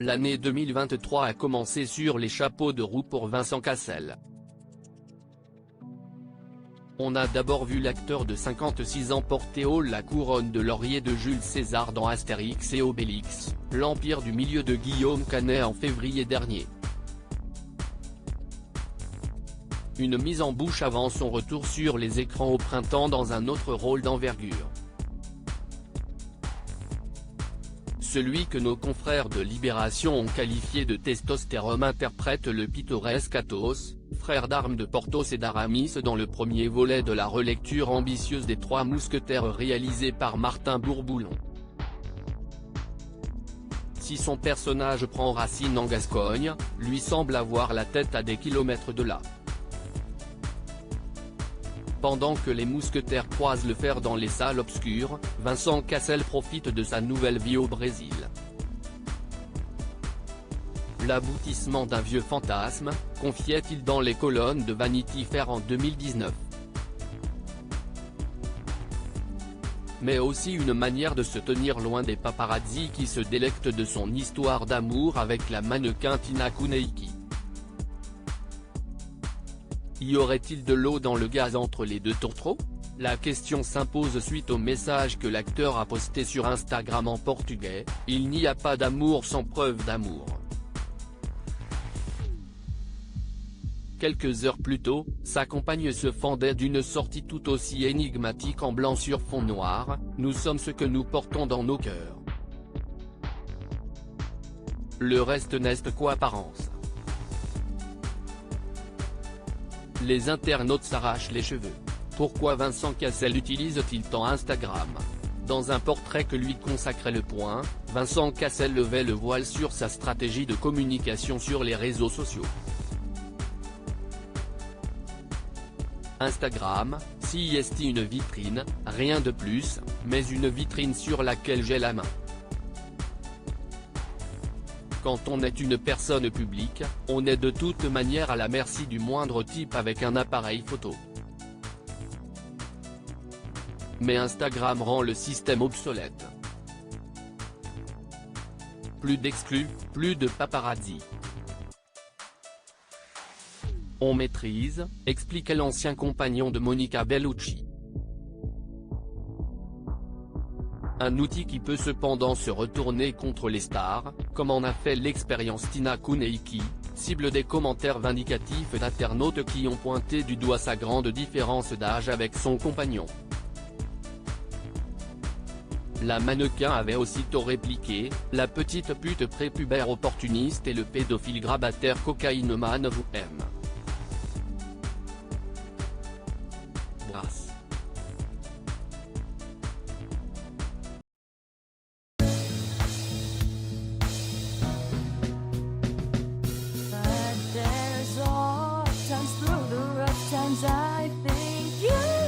L'année 2023 a commencé sur les chapeaux de roue pour Vincent Cassel. On a d'abord vu l'acteur de 56 ans porter haut la couronne de laurier de Jules César dans Astérix et Obélix, l'Empire du Milieu de Guillaume Canet en février dernier. Une mise en bouche avant son retour sur les écrans au printemps dans un autre rôle d'envergure. Celui que nos confrères de Libération ont qualifié de testostérone interprète le pittoresque Athos, frère d'armes de Porthos et d'Aramis dans le premier volet de la relecture ambitieuse des Trois Mousquetaires réalisée par Martin Bourboulon. Si son personnage prend racine en Gascogne, lui semble avoir la tête à des kilomètres de là. Pendant que les mousquetaires croisent le fer dans les salles obscures, Vincent Cassel profite de sa nouvelle vie au Brésil. L'aboutissement d'un vieux fantasme, confiait-il dans les colonnes de Vanity Fair en 2019. Mais aussi une manière de se tenir loin des paparazzi qui se délectent de son histoire d'amour avec la mannequin Tina Kuneiki. Y aurait-il de l'eau dans le gaz entre les deux tourtereaux? La question s'impose suite au message que l'acteur a posté sur Instagram en portugais, « Il n'y a pas d'amour sans preuve d'amour ». Quelques heures plus tôt, sa compagne se fendait d'une sortie tout aussi énigmatique en blanc sur fond noir, « Nous sommes ce que nous portons dans nos cœurs. Le reste n'est qu'apparence ». Les internautes s'arrachent les cheveux. Pourquoi Vincent Cassel utilise-t-il tant Instagram? Dans un portrait que lui consacrait Le Point, Vincent Cassel levait le voile sur sa stratégie de communication sur les réseaux sociaux. Instagram, si est une vitrine, rien de plus, mais une vitrine sur laquelle j'ai la main. Quand on est une personne publique, on est de toute manière à la merci du moindre type avec un appareil photo. Mais Instagram rend le système obsolète. Plus d'exclus, plus de paparazzi. On maîtrise, expliquait l'ancien compagnon de Monica Bellucci. Un outil qui peut cependant se retourner contre les stars, comme en a fait l'expérience Tina Kuneiki, cible des commentaires vindicatifs d'internautes qui ont pointé du doigt sa grande différence d'âge avec son compagnon. La mannequin avait aussitôt répliqué, « La petite pute prépubère opportuniste et le pédophile grabataire cocaïnomane vous aime. » Brasse. Times through the rough times I think you